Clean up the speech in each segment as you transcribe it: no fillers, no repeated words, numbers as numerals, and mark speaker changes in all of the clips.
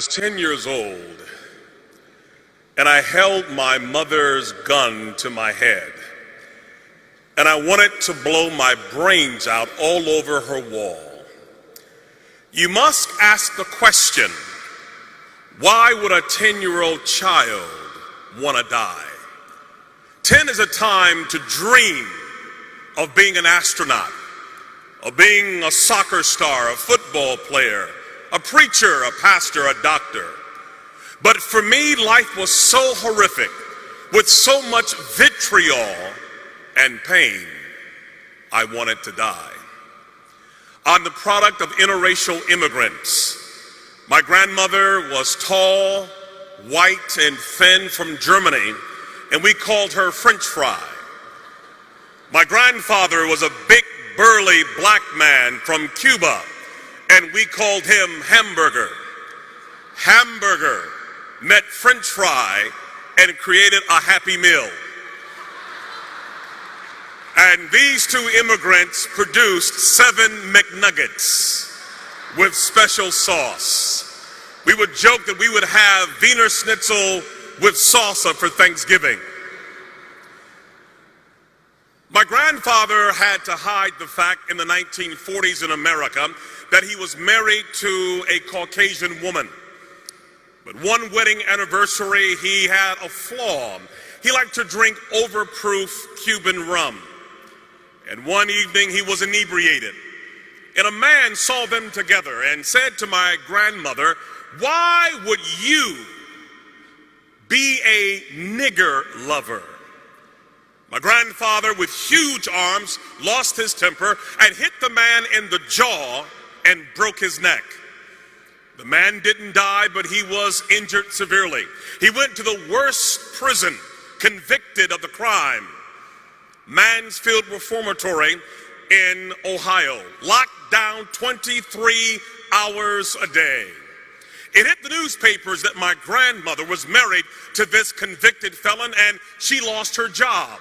Speaker 1: 10 years old, and I held my mother's gun to my head, and I wanted to blow my brains out all over her wall. You must ask the question, why would a 10-year-old child want to die? 10 is a time to dream of being an astronaut, of being a soccer star, a football player, a preacher, a pastor, a doctor. But for me, life was so horrific, with so much vitriol and pain, I wanted to die. I'm the product of interracial immigrants. My grandmother was tall, white, and thin from Germany, and we called her French fry. My grandfather was a big, burly black man from Cuba, and we called him Hamburger. Hamburger met French fry and created a Happy Meal. And these two immigrants produced 7 McNuggets with special sauce. We would joke that we would have Wiener Schnitzel with salsa for Thanksgiving. My grandfather had to hide the fact in the 1940s in America that he was married to a Caucasian woman. But one wedding anniversary, he had a flaw. He liked to drink overproof Cuban rum. And one evening he was inebriated. And a man saw them together and said to my grandmother, "Why would you be a nigger lover?" My grandfather, with huge arms, lost his temper and hit the man in the jaw and broke his neck. The man didn't die, but he was injured severely. He went to the worst prison, convicted of the crime, Mansfield Reformatory in Ohio, locked down 23 hours a day. It hit the newspapers that my grandmother was married to this convicted felon and she lost her job.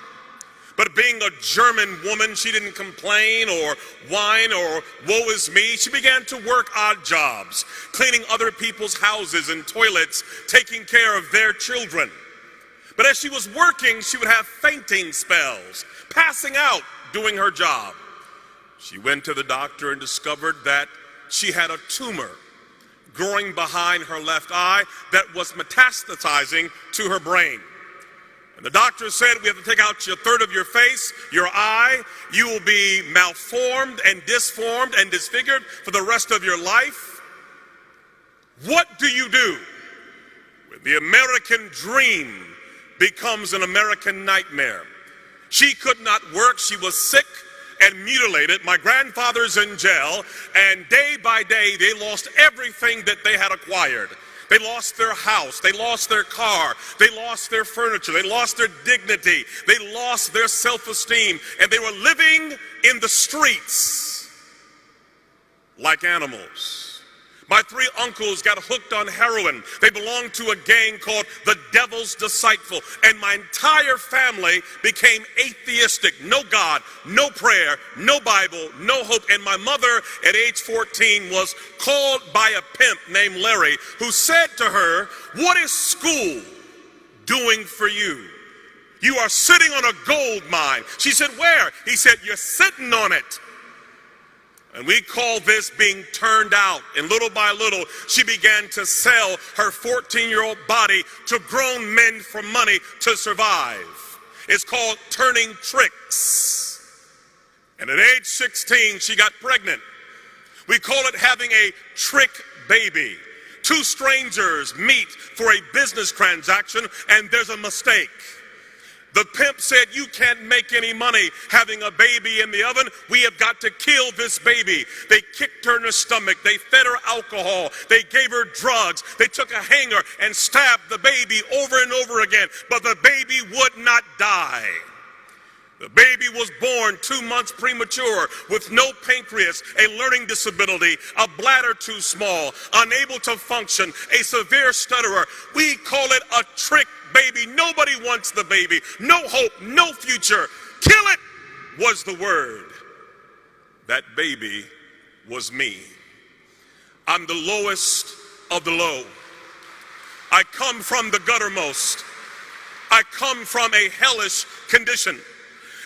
Speaker 1: But being a German woman, she didn't complain or whine or woe is me. She began to work odd jobs, cleaning other people's houses and toilets, taking care of their children. But as she was working, she would have fainting spells, passing out doing her job. She went to the doctor and discovered that she had a tumor growing behind her left eye that was metastasizing to her brain. And the doctor said, "We have to take out a third of your face, your eye. You will be malformed and disformed and disfigured for the rest of your life." What do you do when the American dream becomes an American nightmare? She could not work. She was sick and mutilated. My grandfather's in jail, and day by day they lost everything that they had acquired. They lost their house, they lost their car, they lost their furniture, they lost their dignity, they lost their self-esteem, and they were living in the streets like animals. My 3 uncles got hooked on heroin. They belonged to a gang called the Devil's Disciple, and my entire family became atheistic. No God, no prayer, no Bible, no hope. And my mother at age 14 was called by a pimp named Larry, who said to her, "What is school doing for you? You are sitting on a gold mine." She said, "Where?" He said, "You're sitting on it." And we call this being turned out. And little by little, she began to sell her 14-year-old body to grown men for money to survive. It's called turning tricks. And at age 16, she got pregnant. We call it having a trick baby. 2 strangers meet for a business transaction, and there's a mistake. The pimp said, "You can't make any money having a baby in the oven. We have got to kill this baby." They kicked her in the stomach. They fed her alcohol. They gave her drugs. They took a hanger and stabbed the baby over and over again. But the baby would not die. The baby was born 2 months premature with no pancreas, a learning disability, a bladder too small, unable to function, a severe stutterer. We call it a trick baby. Nobody wants the baby. No hope, no future. Kill it was the word. That baby was me. I'm the lowest of the low. I come from the guttermost. I come from a hellish condition.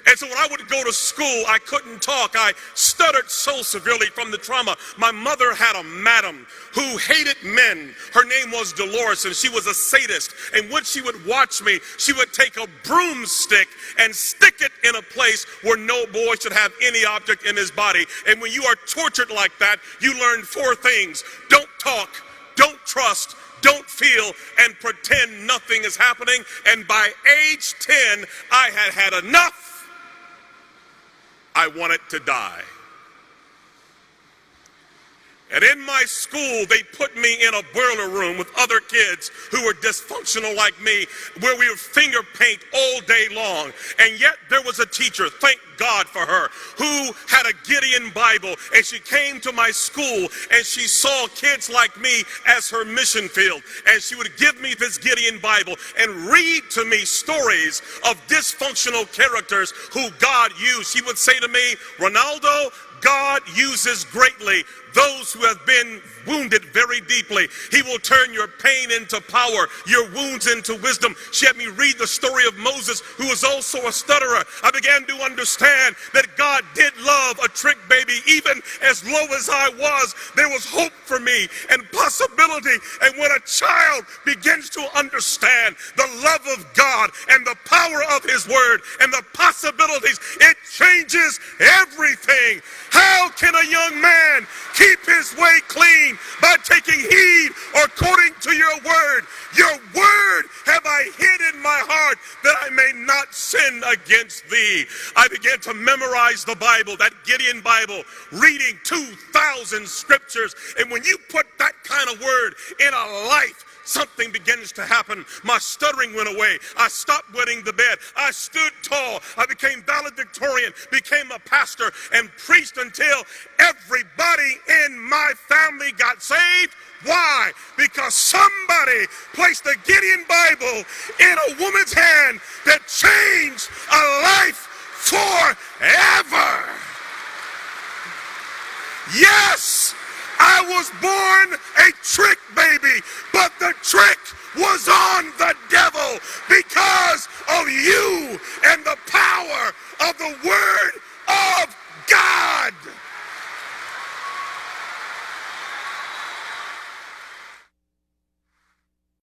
Speaker 1: And so when I would go to school, I couldn't talk. I stuttered so severely from the trauma. My mother had a madam who hated men. Her name was Dolores, and she was a sadist. And when she would watch me, she would take a broomstick and stick it in a place where no boy should have any object in his body. And when you are tortured like that, you learn 4 things. Don't talk, don't trust, don't feel, and pretend nothing is happening. And by age 10, I had had enough. I wanted to die. And in my school, they put me in a boiler room with other kids who were dysfunctional like me, where we would finger paint all day long. And yet there was a teacher, thank God for her, who had a Gideon Bible, and she came to my school and she saw kids like me as her mission field. And she would give me this Gideon Bible and read to me stories of dysfunctional characters who God used. She would say to me, Ronaldo, God uses greatly those who have been wounded very deeply. He will turn your pain into power, your wounds into wisdom. She had me read the story of Moses, who was also a stutterer. I began to understand that God did love a trick baby. Even as low as I was, there was hope for me and possibility. And when a child begins to understand the love of God and the power of his word and the possibilities, it changes everything. How can a young man keep his way clean? By taking heed according to your word. Your word have I hid in my heart that I may not sin against thee. I began to memorize the Bible, that Gideon Bible, reading 2,000 scriptures. And when you put that kind of word in a life, something begins to happen. My stuttering went away. I stopped wetting the bed. I stood tall. I became valedictorian, became a pastor, and preached until everybody in my family got saved. Why? Because somebody placed the Gideon Bible in a woman's hand that changed a life forever. Yes, I was born a trick baby, but the trick was on the devil, because